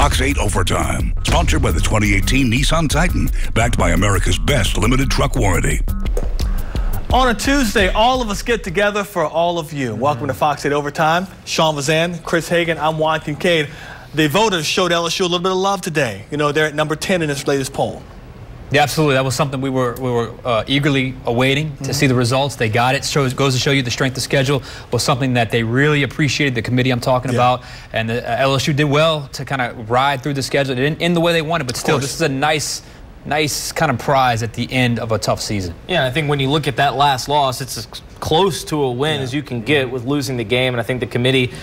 Fox 8 Overtime, sponsored by the 2018 Nissan Titan, backed by America's best limited truck warranty. On a Tuesday, all of us get together for all of you. Welcome to Fox 8 Overtime. Sean Vazan, Chris Hagan, I'm Juan Kincaid. The voters showed LSU a little bit of love today. You know, they're at number 10 in this latest poll. Yeah, absolutely. That was something we were eagerly awaiting to see the results. They got it. Goes to show you the strength of schedule was something that they really appreciated, the committee I'm talking about. And the LSU did well to kind of ride through the schedule. It didn't end the way they wanted, but still, this is a nice kind of prize at the end of a tough season. Yeah, I think when you look at that last loss, it's as close to a win as you can get with losing the game. And I think the committee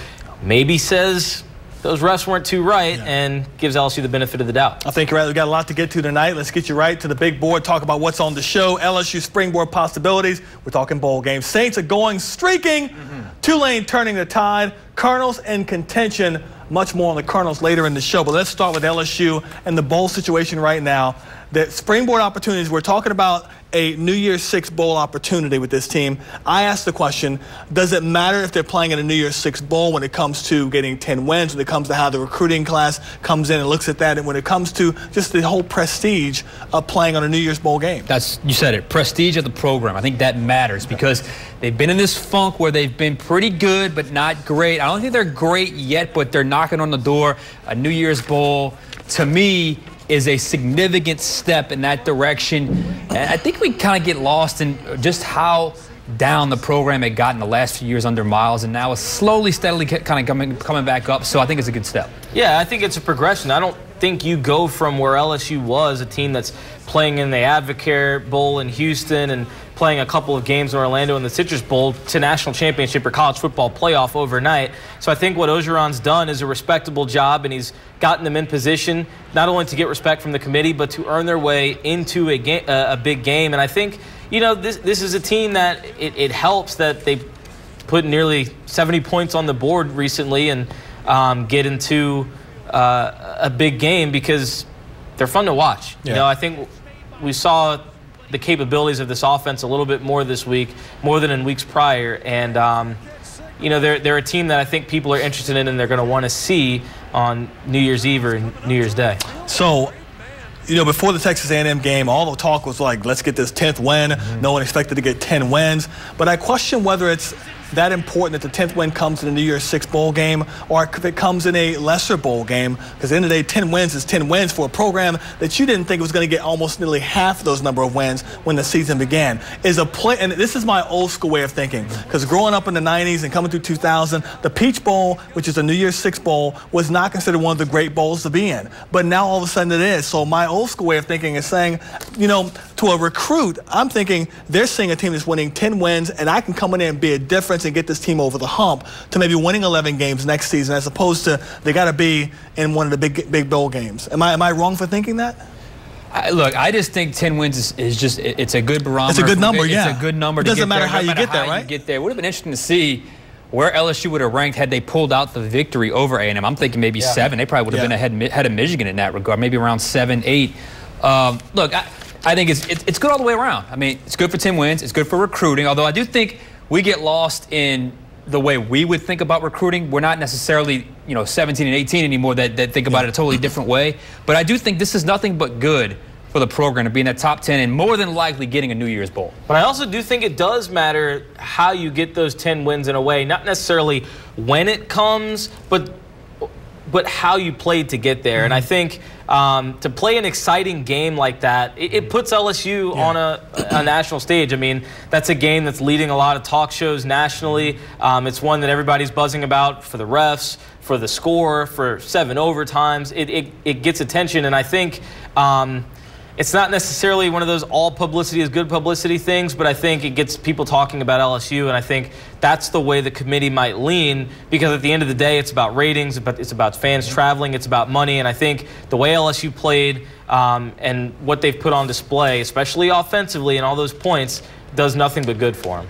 maybe says those refs weren't too right and gives LSU the benefit of the doubt. I think you're right. We've got a lot to get to tonight. Let's get you right to the big board, talk about what's on the show, LSU springboard possibilities. We're talking bowl games. Saints are going streaking. Tulane turning the tide. Colonels in contention. Much more on the Colonels later in the show. But let's start with LSU and the bowl situation right now. The springboard opportunities, we're talking about a New Year's Six bowl opportunity with this team. I asked the question, does it matter if they're playing in a New Year's Six bowl when it comes to getting 10 wins, when it comes to how the recruiting class comes in and looks at that, and when it comes to just the whole prestige of playing on a New Year's bowl game? You said it, prestige of the program. I think that matters because they've been in this funk where they've been pretty good but not great. I don't think they're great yet, but they're knocking on the door. A New Year's bowl, to me, is a significant step in that direction. And I think we kind of get lost in just how down the program had gotten the last few years under Miles, and now it's slowly, steadily kind of coming back up. So I think it's a good step. Yeah, I think it's a progression. I don't think you go from where LSU was, a team that's playing in the Advocare Bowl in Houston and playing a couple of games in Orlando in the Citrus Bowl, to national championship or college football playoff overnight. So I think what Orgeron's done is a respectable job, and he's gotten them in position not only to get respect from the committee, but to earn their way into a big game. And I think, you know, this is a team that it helps that they put nearly 70 points on the board recently and get into a big game because they're fun to watch. You know, I think we saw the capabilities of this offense a little bit more this week, more than in weeks prior. And, you know, they're a team that I think people are interested in and they're going to want to see on New Year's Eve or New Year's Day. So, you know, before the Texas A&M game, all the talk was like, let's get this 10th win. No one expected to get 10 wins. But I question whether it's that important that the 10th win comes in a New Year's Six bowl game or if it comes in a lesser bowl game. Because at the end of the day, 10 wins is 10 wins for a program that you didn't think was going to get almost nearly half those number of wins when the season began. And this is my old school way of thinking. Because growing up in the 90s and coming through 2000, the Peach Bowl, which is a New Year's Six bowl, was not considered one of the great bowls to be in. But now all of a sudden it is. So my old school way of thinking is saying, you know, to a recruit, I'm thinking they're seeing a team that's winning 10 wins, and I can come in there and be a difference and get this team over the hump to maybe winning 11 games next season, as opposed to they got to be in one of the big bowl games. Am I wrong for thinking that? Look, I just think 10 wins is just, it's a good barometer. It's a good number, It's a good number. It doesn't matter how you get there, right? It would have been interesting to see where LSU would have ranked had they pulled out the victory over A&M. I'm thinking maybe 7. They probably would have been ahead of Michigan in that regard, maybe around 7, 8. Look, I think it's good all the way around. I mean, it's good for 10 wins. It's good for recruiting, although I do think we get lost in the way we would think about recruiting. We're not necessarily, you know, 17 and 18 anymore that think about it a totally different way. But I do think this is nothing but good for the program to be in that top 10 and more than likely getting a New Year's Bowl. But I also do think it does matter how you get those 10 wins in a way, not necessarily when it comes, but how you played to get there. And I think to play an exciting game like that, it puts LSU on a national stage. I mean, that's a game that's leading a lot of talk shows nationally. It's one that everybody's buzzing about for the refs, for the score, for 7 overtimes. It gets attention, and I think it's not necessarily one of those all publicity is good publicity things, but I think it gets people talking about LSU, and I think that's the way the committee might lean, because at the end of the day, it's about ratings, but it's about fans traveling, it's about money, and I think the way LSU played and what they've put on display, especially offensively and all those points, does nothing but good for them.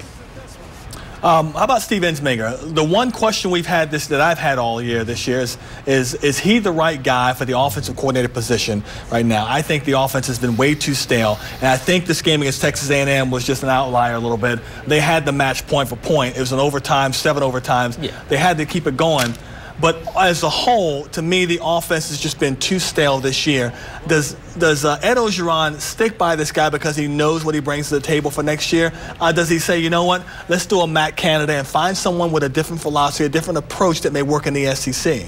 How about Steve Ensminger? The one question we've had that I've had all year this year is he the right guy for the offensive coordinator position right now? I think the offense has been way too stale, and I think this game against Texas A&M was just an outlier a little bit. They had the match point for point. It was an overtime, 7 overtimes. Yeah. They had to keep it going. But as a whole, to me, the offense has just been too stale this year. Does Ed Orgeron stick by this guy because he knows what he brings to the table for next year? Does he say, you know what, let's do a Matt Canada and find someone with a different philosophy, a different approach that may work in the SEC?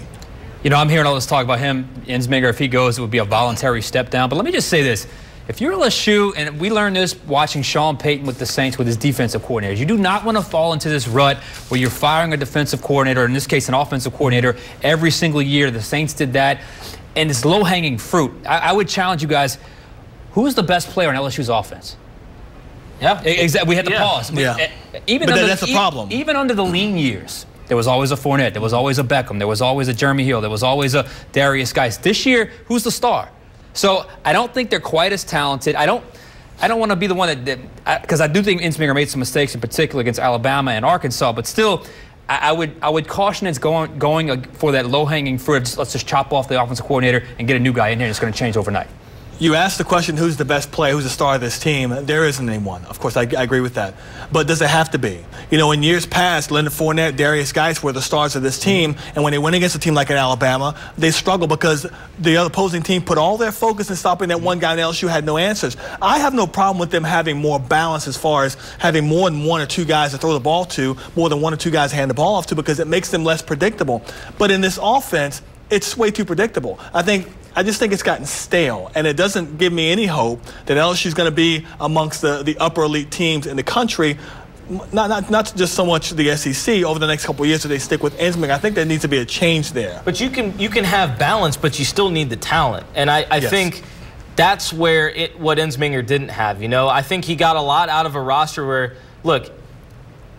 You know, I'm hearing all this talk about him, Ensminger. If he goes, it would be a voluntary step down. But let me just say this. If you're LSU, and we learned this watching Sean Payton with the Saints with his defensive coordinators, you do not want to fall into this rut where you're firing a defensive coordinator, or in this case an offensive coordinator, every single year. The Saints did that. And it's low-hanging fruit. I would challenge you guys, who is the best player on LSU's offense? Yeah. Exactly. We had to pause. Yeah. Even but that's a problem. Even under the lean years, there was always a Fournette. There was always a Beckham. There was always a Jeremy Hill. There was always a Darius Geis. This year, who's the star? So I don't think they're quite as talented. I don't want to be the one because I do think Ensminger made some mistakes, in particular against Alabama and Arkansas. But still, I would caution it's going for that low-hanging fruit. Let's just chop off the offensive coordinator and get a new guy in here. It's going to change overnight. You asked the question, who's the best player, who's the star of this team? There isn't anyone. Of course, I agree with that. But does it have to be? You know, in years past, Leonard Fournette, Darius Geis were the stars of this team, and when they went against a team like in Alabama, they struggled because the other opposing team put all their focus in stopping that one guy, and LSU had no answers. I have no problem with them having more balance as far as having more than one or two guys to throw the ball to, more than one or two guys to hand the ball off to, because it makes them less predictable. But in this offense, it's way too predictable. I just think it's gotten stale, and it doesn't give me any hope that LSU is going to be amongst the upper elite teams in the country, not just so much the SEC over the next couple of years so they stick with Ensminger. I think there needs to be a change there. But you can have balance, but you still need the talent, and I think that's where what Ensminger didn't have. You know, I think he got a lot out of a roster where, look,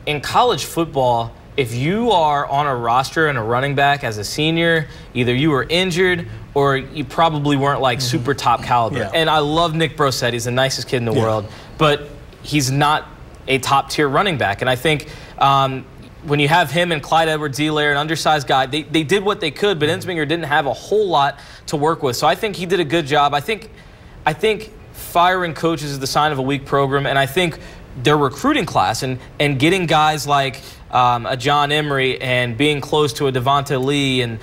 in college football, if you are on a roster and a running back as a senior, either you were injured or you probably weren't like super top caliber. Yeah. And I love Nick Brossette. He's the nicest kid in the world, but he's not a top tier running back. And I think when you have him and Clyde Edwards-Helaire, an undersized guy, they did what they could, but Ensminger didn't have a whole lot to work with. So I think he did a good job. I think firing coaches is the sign of a weak program, and I think their recruiting class and getting guys like a John Emery and being close to a Devonta Lee and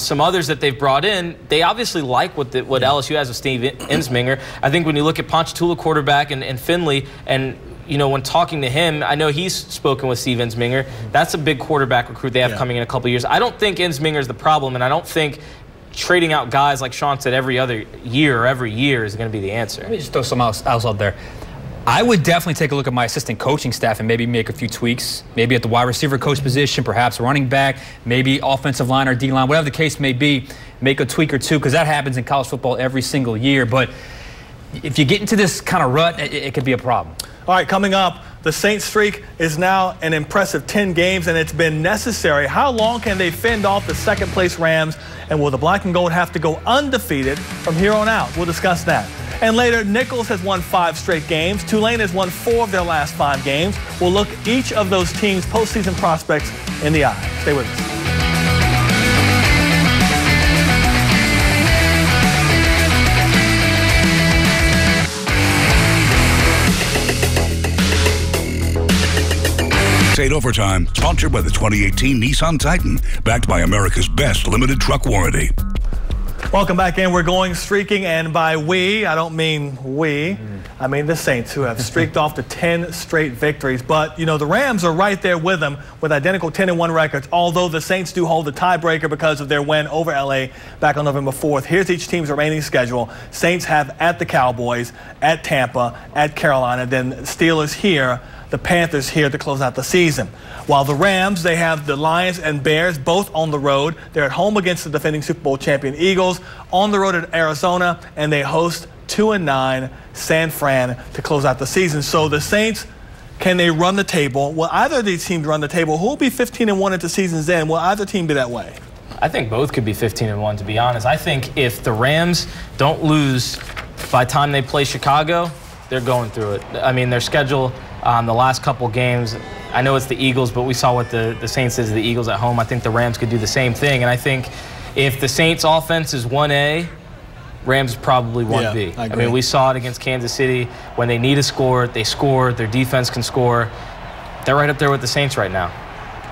some others that they've brought in, they obviously like what LSU has with Steve Ensminger. I think when you look at Ponchatoula quarterback and Finley, and you know, when talking to him, I know he's spoken with Steve Ensminger. That's a big quarterback recruit they have coming in a couple of years. I don't think Ensminger is the problem, and I don't think trading out guys like Sean said every other year or every year is going to be the answer. Let me just throw something else out there. I would definitely take a look at my assistant coaching staff and maybe make a few tweaks, maybe at the wide receiver coach position, perhaps running back, maybe offensive line or D-line, whatever the case may be, make a tweak or two, because that happens in college football every single year. But if you get into this kind of rut, it could be a problem. All right, coming up, the Saints streak is now an impressive 10 games, and it's been necessary. How long can they fend off the second-place Rams, and will the Black and Gold have to go undefeated from here on out? We'll discuss that. And later, Nicholls has won 5 straight games. Tulane has won 4 of their last 5 games. We'll look each of those teams' postseason prospects in the eye. Stay with us. Fox8 Overtime, sponsored by the 2018 Nissan Titan, backed by America's best limited truck warranty. Welcome back in. We're going streaking, and by we, I don't mean we. I mean the Saints, who have streaked off to 10 straight victories. But, you know, the Rams are right there with them with identical 10-1 records, although the Saints do hold the tiebreaker because of their win over L.A. back on November 4th. Here's each team's remaining schedule. Saints have at the Cowboys, at Tampa, at Carolina, then Steelers here, the Panthers here to close out the season. While the Rams, they have the Lions and Bears both on the road. They're at home against the defending Super Bowl champion Eagles, on the road at Arizona, and they host 2-9 San Fran to close out the season. So the Saints, can they run the table? Will either of these teams run the table? Who will be 15-1 at the season's end? Will either team be that way? I think both could be 15-1, to be honest. I think if the Rams don't lose by the time they play Chicago, they're going through it. I mean, their schedule, the last couple games, I know it's the Eagles, but we saw what the Saints did to the Eagles at home. I think the Rams could do the same thing. And I think if the Saints offense is 1A, Rams is probably 1B. Yeah, I mean, we saw it against Kansas City. When they need a score, they score. Their defense can score. They're right up there with the Saints right now.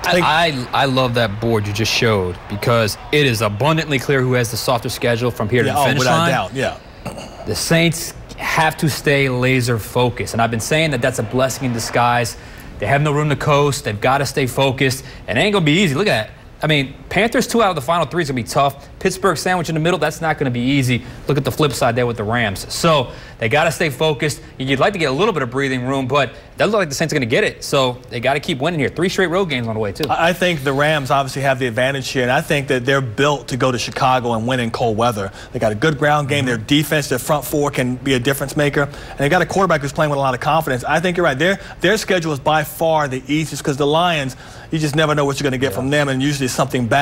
I love that board you just showed because it is abundantly clear who has the softer schedule from here to the finish line. Without doubt, The Saints have to stay laser focused, and I've been saying that that's a blessing in disguise. They have no room to coast. They've got to stay focused, and it ain't gonna be easy. Look at that. I mean, Panthers 2 out of the final 3 is going to be tough. Pittsburgh sandwich in the middle, that's not going to be easy. Look at the flip side there with the Rams. So they got to stay focused. You'd like to get a little bit of breathing room, but it doesn't look like the Saints are going to get it. So they got to keep winning here. 3 straight road games on the way, too. I think the Rams obviously have the advantage here, and I think that they're built to go to Chicago and win in cold weather. They got a good ground game. Their defense, their front four can be a difference maker. And they got a quarterback who's playing with a lot of confidence. I think you're right. Their schedule is by far the easiest because the Lions, you just never know what you're going to get from them, and usually it's something bad.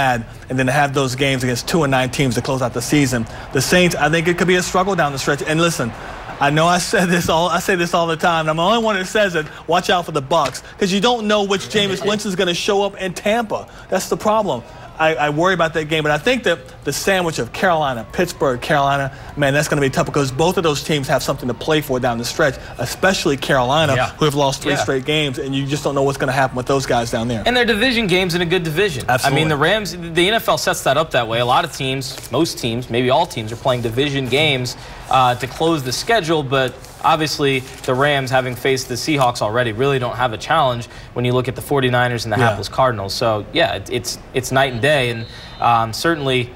And then to have those games against 2-9 teams to close out the season. The Saints, I think it could be a struggle down the stretch. And listen, I know I say this all the time, and I'm the only one that says it. Watch out for the Bucs, because you don't know which Jameis Winston's going to show up in Tampa. That's the problem. I worry about that game, but I think that the sandwich of Carolina, Pittsburgh, Carolina, man, that's going to be tough because both of those teams have something to play for down the stretch, especially Carolina, who have lost 3 straight games, and you just don't know what's going to happen with those guys down there. And they're division games in a good division. Absolutely. I mean, the Rams, the NFL sets that up that way. A lot of teams, most teams, maybe all teams are playing division games to close the schedule, but obviously the Rams, having faced the Seahawks already, really don't have a challenge when you look at the 49ers and the hapless Cardinals. So, yeah, it's night and day. And certainly,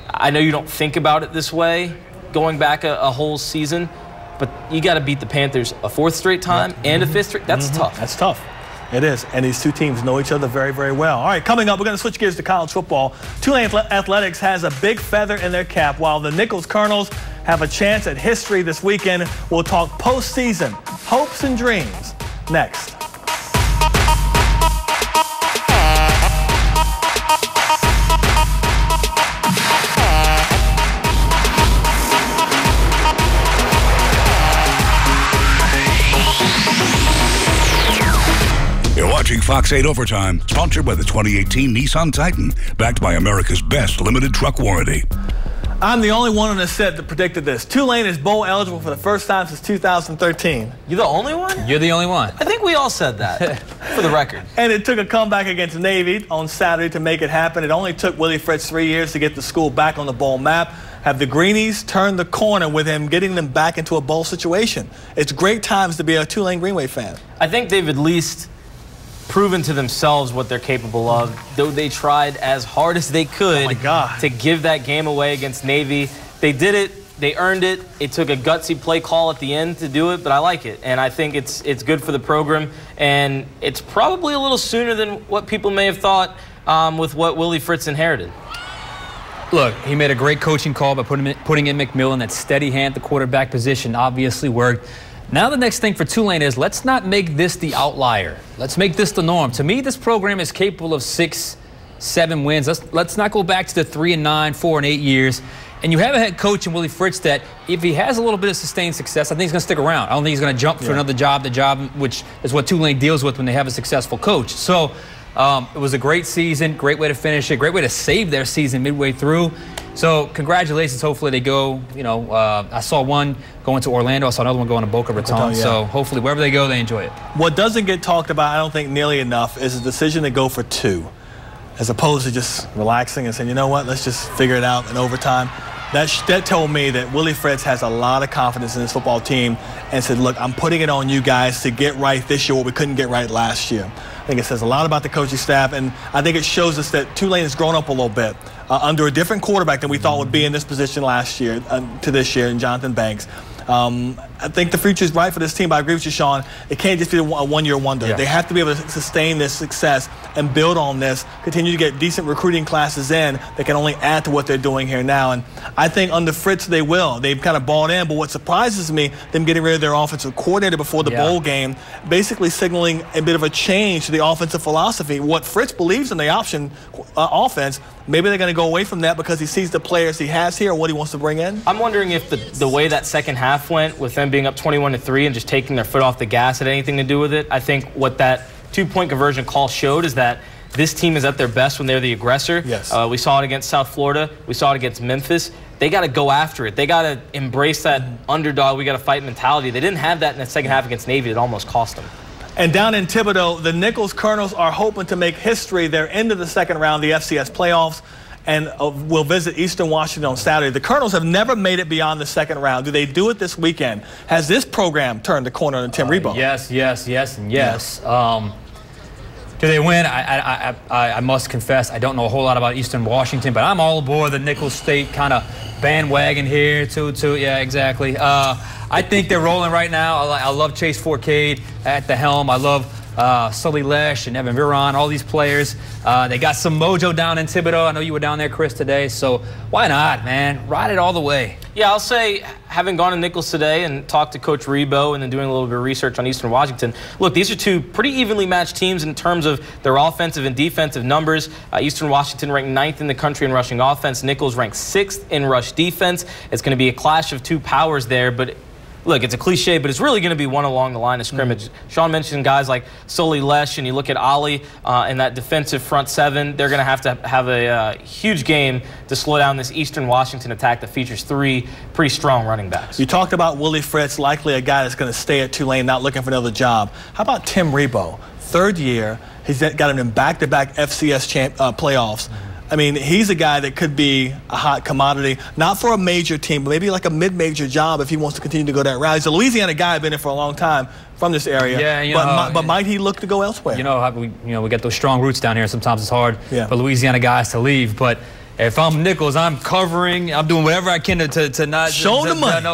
I know you don't think about it this way going back a whole season, but you got to beat the Panthers a 4th straight time and a 5th straight. That's tough. That's tough. It is, and these two teams know each other very, very well. All right, coming up, we're going to switch gears to college football. Tulane Athletics has a big feather in their cap, while the Nicholls Colonels have a chance at history this weekend. We'll talk postseason, hopes and dreams, next. You're watching Fox 8 Overtime, sponsored by the 2018 Nissan Titan, backed by America's best limited truck warranty. I'm the only one on the set that predicted this. Tulane is bowl eligible for the first time since 2013. You're the only one? You're the only one. I think we all said that, for the record. And it took a comeback against Navy on Saturday to make it happen. It only took Willie Fritz 3 years to get the school back on the bowl map. Have the Greenies turned the corner with him getting them back into a bowl situation. It's great times to be a Tulane Green Wave fan. I think they've at least proven to themselves what they're capable of, though they tried as hard as they could to give that game away against Navy. They did it. They earned it. It took a gutsy play call at the end to do it, but I like it. And I think it's good for the program. And it's probably a little sooner than what people may have thought with what Willie Fritz inherited. Look, he made a great coaching call by putting in McMillan. That steady hand at the quarterback position obviously worked. Now the next thing for Tulane is, let's not make this the outlier. Let's make this the norm. To me, this program is capable of 6, 7 wins. Let's not go back to the 3 and 9, 4 and 8 years. And you have a head coach in Willie Fritz that, if he has a little bit of sustained success, I think he's going to stick around. I don't think he's going to jump for another job, which is what Tulane deals with when they have a successful coach. So it was a great season, great way to finish it, great way to save their season midway through. So congratulations. Hopefully they go, I saw one going to Orlando. I saw another one going to Boca Raton. So hopefully wherever they go, they enjoy it. What doesn't get talked about, I don't think nearly enough, is the decision to go for 2, as opposed to just relaxing and saying, you know what, let's just figure it out in overtime. That told me that Willie Fritz has a lot of confidence in his football team and said, look, I'm putting it on you guys to get right this year what we couldn't get right last year. I think it says a lot about the coaching staff, and I think it shows us that Tulane has grown up a little bit under a different quarterback than we thought would be in this position last year to this year in Jonathan Banks. I think the future is bright for this team, but I agree with you, Sean. It can't just be a one-year wonder. They have to be able to sustain this success and build on this, continue to get decent recruiting classes in that can only add to what they're doing here now. And I think under Fritz they will. They've kind of bought in, but what surprises me, them getting rid of their offensive coordinator before the bowl game, basically signaling a bit of a change to the offensive philosophy. What Fritz believes in the option offense, maybe they're going to go away from that because he sees the players he has here and what he wants to bring in. I'm wondering if the way that second half went, with them being up 21-3 and just taking their foot off the gas, had anything to do with it. I think what that 2-point conversion call showed is that this team is at their best when they're the aggressor. We saw it against South Florida. We saw it against Memphis. They got to go after it. They got to embrace that underdog, we got to fight mentality. They didn't have that in the second half against Navy. It almost cost them. And down in Thibodaux, the Nicholls Colonels are hoping to make history. They're into the second round of the FCS playoffs and will visit Eastern Washington on Saturday. The Colonels have never made it beyond the second round. Do they do it this weekend? Has this program turned the corner on Tim Rebowe? Yes, and yes. Do they win? I must confess, I don't know a whole lot about Eastern Washington, but I'm all aboard the Nicholls State kind of bandwagon here, too. Yeah, exactly. I think they're rolling right now. I love Chase Forcade at the helm. I love Sully Lesh and Evan Viron, all these players. They got some mojo down in Thibodaux. I know you were down there, Chris, today, so why not, man? Ride it all the way. Yeah, I'll say, having gone to Nicholls today and talked to Coach Rebowe and then doing a little bit of research on Eastern Washington, look, these are two pretty evenly matched teams in terms of their offensive and defensive numbers. Eastern Washington ranked 9th in the country in rushing offense. Nicholls ranked 6th in rush defense. It's going to be a clash of two powers there, but look, it's a cliche, but it's really going to be one along the line of scrimmage. Sean mentioned guys like Sully Lesh, and you look at Ollie and that defensive front seven. They're going to have a huge game to slow down this Eastern Washington attack that features 3 pretty strong running backs. You talked about Willie Fritz, likely a guy that's going to stay at Tulane, not looking for another job. How about Tim Rebowe? 3rd year. He's got him in back-to-back FCS playoffs. I mean, he's a guy that could be a hot commodity, not for a major team, but maybe like a mid-major job if he wants to continue to go that route. He's a Louisiana guy, been there for a long time from this area. Yeah, but might he look to go elsewhere? You know, we get those strong roots down here. Sometimes it's hard for Louisiana guys to leave, but if I'm Nicholls, I'm covering. I'm doing whatever I can to not show the money.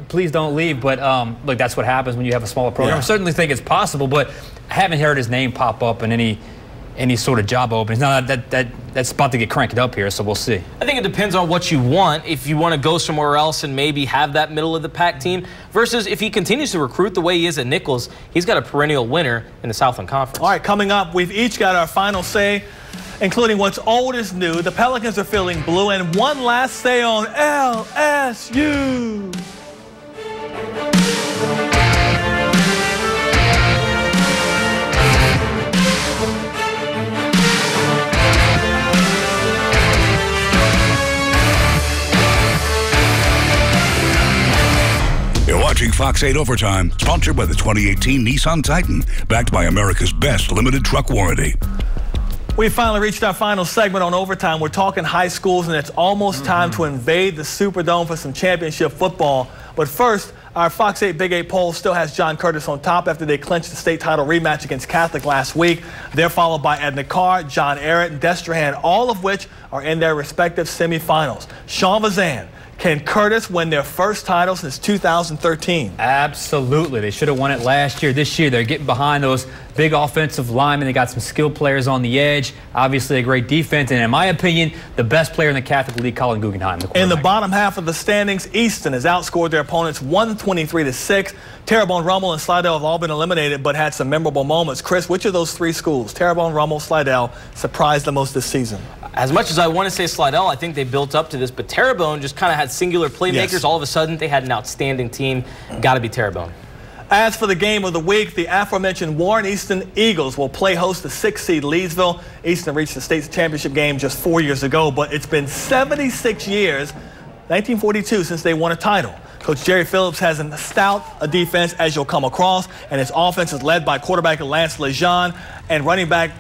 Please don't leave. But look, that's what happens when you have a smaller program. Yeah. I certainly think it's possible, but I haven't heard his name pop up in any sort of job openings. Now that's about to get cranked up here, so we'll see. I think it depends on what you want. If you want to go somewhere else and maybe have that middle of the pack team, versus if he continues to recruit the way he is at Nicholls, he's got a perennial winner in the Southland Conference. All right, coming up, we've each got our final say, including what's old is new. The Pelicans are feeling blue, and one last say on LSU. You're watching Fox 8 Overtime, sponsored by the 2018 Nissan Titan, backed by America's best limited truck warranty. We finally reached our final segment on Overtime. We're talking high schools, and it's almost time to invade the Superdome for some championship football. But first, our Fox 8 Big 8 poll still has John Curtis on top after they clinched the state title rematch against Catholic last week. They're followed by Edna Carr, John Arrett, and Destrehan, all of which are in their respective semifinals. Sean Vazan, can Curtis win their first title since 2013? Absolutely. They should have won it last year. This year, they're getting behind those big offensive linemen. They got some skilled players on the edge. Obviously, a great defense. And in my opinion, the best player in the Catholic League, Colin Guggenheim. In the bottom half of the standings, Easton has outscored their opponents 123-6. Terrebonne, Rummel, and Slidell have all been eliminated but had some memorable moments. Chris, which of those 3 schools, Terrebonne, Rummel, Slidell, surprised the most this season? As much as I want to say Slidell, I think they built up to this, but Terrebonne just kind of had singular playmakers. Yes. All of a sudden, they had an outstanding team. Got to be Terrebonne. As for the game of the week, the aforementioned Warren Easton Eagles will play host to 6th seed Leesville. Easton reached the state championship game just 4 years ago, but it's been 76 years, 1942, since they won a title. Coach Jerry Phillips has a stout defense, as you'll come across, and his offense is led by quarterback Lance Lejean and running back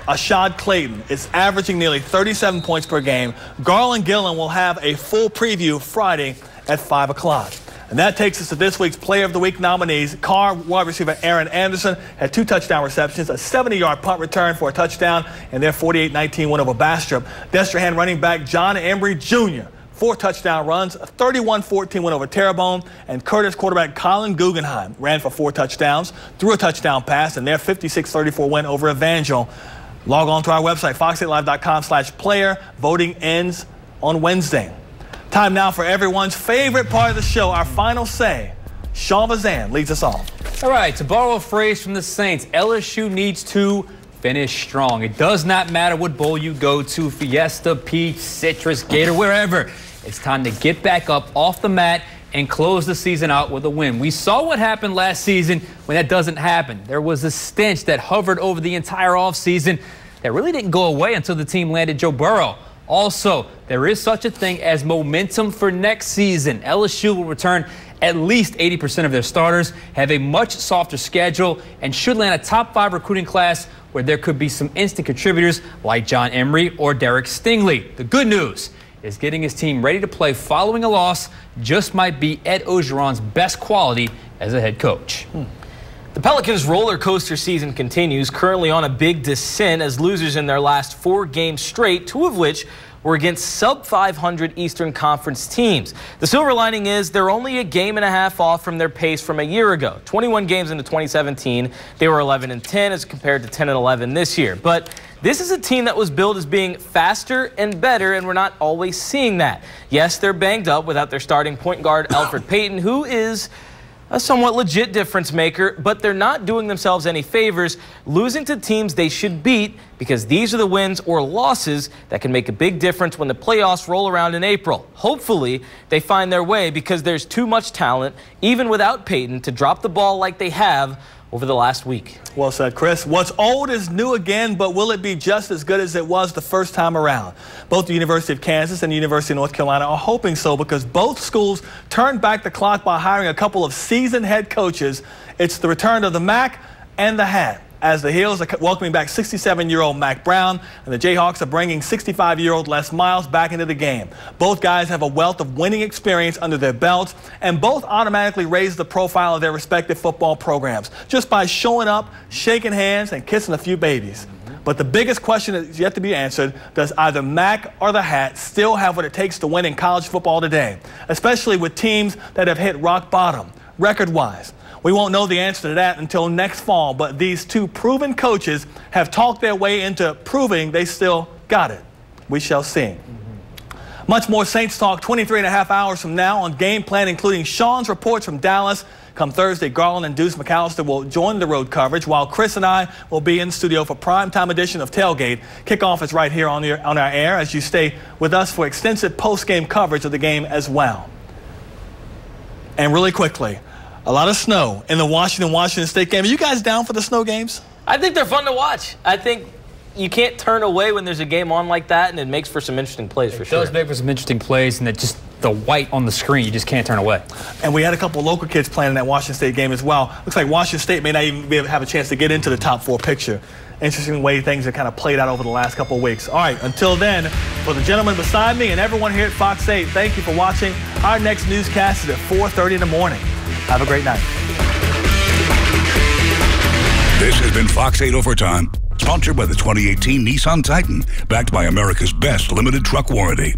Ashad Clayton is averaging nearly 37 points per game. Garland Gillen will have a full preview Friday at 5 o'clock. And that takes us to this week's Player of the Week nominees. Carr wide receiver Aaron Anderson had 2 touchdown receptions, a 70-yard punt return for a touchdown, and their 48-19 win over Bastrop. Destrehan running back John Embry Jr., 4 touchdown runs, a 31-14 win over Terrebonne, and Curtis quarterback Colin Guggenheim ran for 4 touchdowns, threw a touchdown pass, and their 56-34 win over Evangel. Log on to our website, fox8live.com/player. Voting ends on Wednesday. Time now for everyone's favorite part of the show, our final say. Sean Vazan leads us off. All right, to borrow a phrase from the Saints, LSU needs to finish strong. It does not matter what bowl you go to, Fiesta, Peach, Citrus, Gator, wherever. It's time to get back up off the mat and close the season out with a win. We saw what happened last season when that doesn't happen. There was a stench that hovered over the entire offseason that really didn't go away until the team landed Joe Burrow. Also, there is such a thing as momentum for next season. LSU will return at least 80% of their starters, have a much softer schedule, and should land a top 5 recruiting class where there could be some instant contributors like John Emery or Derek Stingley. The good news is getting his team ready to play following a loss just might be Ed Ogeron's best quality as a head coach. The Pelicans' roller coaster season continues, currently on a big descent as losers in their last 4 games straight, 2 of which were against sub-500 Eastern Conference teams. The silver lining is they're only a game and a half off from their pace from a year ago. 21 games into 2017, they were 11-10 as compared to 10-11 this year. But this is a team that was billed as being faster and better, and we're not always seeing that. Yes, they're banged up without their starting point guard, Elfrid Payton, who is a somewhat legit difference maker, but they're not doing themselves any favors, losing to teams they should beat, because these are the wins or losses that can make a big difference when the playoffs roll around in April. Hopefully, they find their way, because there's too much talent, even without Payton, to drop the ball like they have over the last week. Well said, Chris. What's old is new again, but will it be just as good as it was the first time around? Both the University of Kansas and the University of North Carolina are hoping so, because both schools turned back the clock by hiring a couple of seasoned head coaches. It's the return of the Mac and the Hat, as the Heels are welcoming back 67-year-old Mac Brown, and the Jayhawks are bringing 65-year-old Les Miles back into the game. Both guys have a wealth of winning experience under their belts, and both automatically raise the profile of their respective football programs just by showing up, shaking hands, and kissing a few babies. But the biggest question that is yet to be answered, does either Mac or the Hat still have what it takes to win in college football today, especially with teams that have hit rock bottom, record-wise? We won't know the answer to that until next fall, but these two proven coaches have talked their way into proving they still got it. We shall see. Much more Saints talk 23 and a half hours from now on Game Plan, including Sean's reports from Dallas. Come Thursday, Garland and Deuce McAllister will join the road coverage, while Chris and I will be in studio for primetime edition of Tailgate. Kickoff is right here on our air as you stay with us for extensive post-game coverage of the game as well. And really quickly, a lot of snow in the Washington State game. Are you guys down for the snow games? I think they're fun to watch. I think you can't turn away when there's a game on like that, and it makes for some interesting plays for sure. It does make for some interesting plays, and just the white on the screen, you just can't turn away. And we had a couple of local kids playing in that Washington State game as well. Looks like Washington State may not even be able to have a chance to get into the top 4 picture. Interesting way things have kind of played out over the last couple of weeks. All right, until then, for the gentleman beside me and everyone here at Fox 8, thank you for watching. Our next newscast is at 4:30 in the morning. Have a great night. This has been Fox 8 Overtime, sponsored by the 2018 Nissan Titan, backed by America's best limited truck warranty.